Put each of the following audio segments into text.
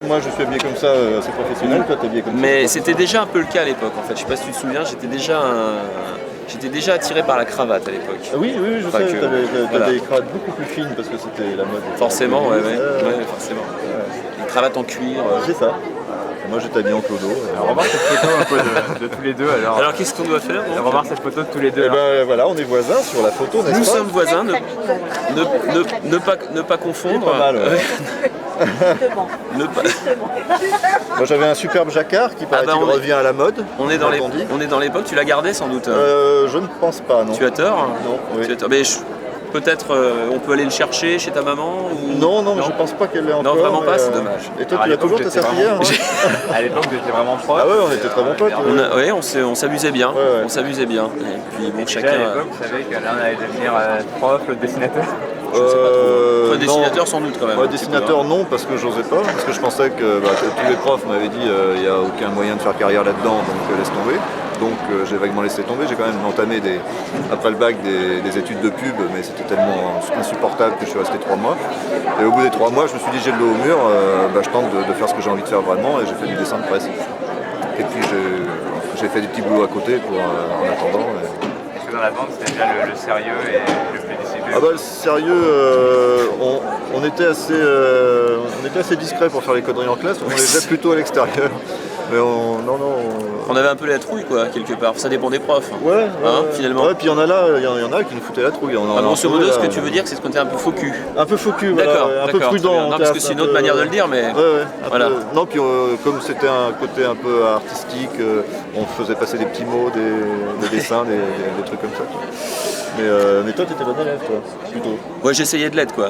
Moi je suis habillé comme ça, assez professionnel, toi t'es habillé comme ça. Mais c'était déjà un peu le cas à l'époque en fait. Je sais pas si tu te souviens, j'étais déjà attiré par la cravate à l'époque. Oui, je Pas sais, que- t'avais voilà. des cravates beaucoup plus fines parce que c'était la mode. Forcément, ouais, forcément. Une cravate en cuir. C'est ça. Et moi j'étais habillé en clodo. Alors, on va voir cette photo un peu de tous les deux. Alors qu'est-ce qu'on doit faire On va voir cette photo de tous les deux. Et ben voilà, on est voisins sur la photo, n'est-ce pas? Nous sommes voisins, ne pas confondre. Pas mal, ouais. Ne pas- Moi j'avais un superbe jacquard qui paraît-il on est- revient à la mode. On est dans l'époque, tu l'as gardé sans doute. Je ne pense pas, non. Tu as tort. Non, oui. Tu as tort. Mais peut-être on peut aller le chercher chez ta maman ou... Non, je pense pas qu'elle l'ait encore. Non, vraiment pas, mais, c'est dommage. Et toi, Alors, tu à l'as toujours ta l'époque, serpillière, j'étais hein? À l'époque, j'étais vraiment proche. Ah ouais, on était très bons potes. Ouais, on s'amusait bien. Ouais. On s'amusait bien. Et puis bon, Déjà, chacun. à l'époque, vous savez que l'un allait devenir prof, l'autre dessinateur. Je sais pas trop. Enfin, non. dessinateur sans doute quand même. Ouais, un petit peu, dessinateur hein. non, parce que j'osais pas, parce que je pensais que tous les profs m'avaient dit il n'y a aucun moyen de faire carrière là-dedans, donc laisse tomber. Donc j'ai vaguement laissé tomber, j'ai quand même entamé après le bac des études de pub, mais c'était tellement insupportable que je suis resté 3 mois. Et au bout des 3 mois, je me suis dit j'ai le dos au mur, je tente de faire ce que j'ai envie de faire vraiment, et j'ai fait du dessin de presse. Et puis j'ai fait des petits boulots à côté en attendant. Est-ce que dans la vente, c'était déjà le sérieux et le plus discipliné? Ah bah le sérieux, on était assez discret pour faire les conneries en classe, on les faisait plutôt à l'extérieur. Mais On avait un peu la trouille quoi, quelque part. Ça dépend des profs. Ouais, finalement. Ouais, puis il y en a qui nous foutaient la trouille. Grosso modo, ce que tu veux dire, c'est ce qu'on était un peu faux cul. Un peu faux cul, D'accord, voilà, un peu prudent. Non, parce que c'est une autre manière de le dire, mais. Voilà. Voilà. Non, puis comme c'était un côté un peu artistique, on faisait passer des petits mots, des dessins, des trucs comme ça. Mais toi, t'étais bon élève, toi, plutôt. Ouais, j'essayais de l'être quoi.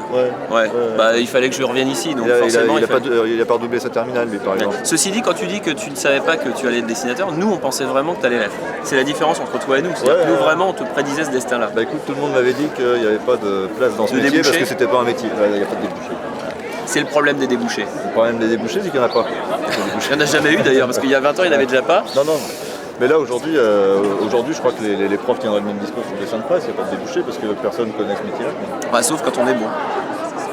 Ouais. Bah, il fallait que je revienne ici, donc Il forcément. a pas redoublé sa terminale, lui, par exemple. Ceci dit, quand tu dis que tu ne savais pas que tu allais être dessinateur, nous on pensait vraiment que tu allais l'être. C'est la différence entre toi et nous. C'est-à-dire que nous vraiment on te prédisait ce destin-là. Bah écoute, tout le monde m'avait dit qu'il n'y avait pas de place dans ce De métier débouché. parce que c'était pas un métier. Il n'y a pas de débouché. C'est le problème des débouchés. Le problème des débouchés, c'est qu'il n'y en a pas. Il n'y en a jamais eu d'ailleurs, parce qu'il y a 20 ans il n'y en avait déjà pas. Non. Mais là aujourd'hui, je crois que les profs tiendraient le même discours sur le dessin de presse, il n'y a pas de débouché parce que personne ne connaît ce métier-là. Bah, sauf quand on est bon.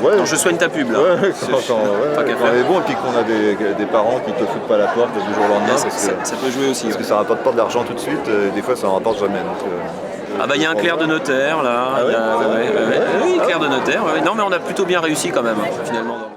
Ouais. Quand je soigne ta pub là. Quand on est bon et puis qu'on a des parents qui te foutent pas la porte du jour au lendemain. Ça peut jouer aussi. Parce que ça rapporte pas de l'argent tout de suite, et des fois ça en rapporte jamais. Donc, Ah bah il y a un clerc de notaire là. Ah ouais, Oui, clerc de notaire. Ouais. Non mais on a plutôt bien réussi quand même, finalement.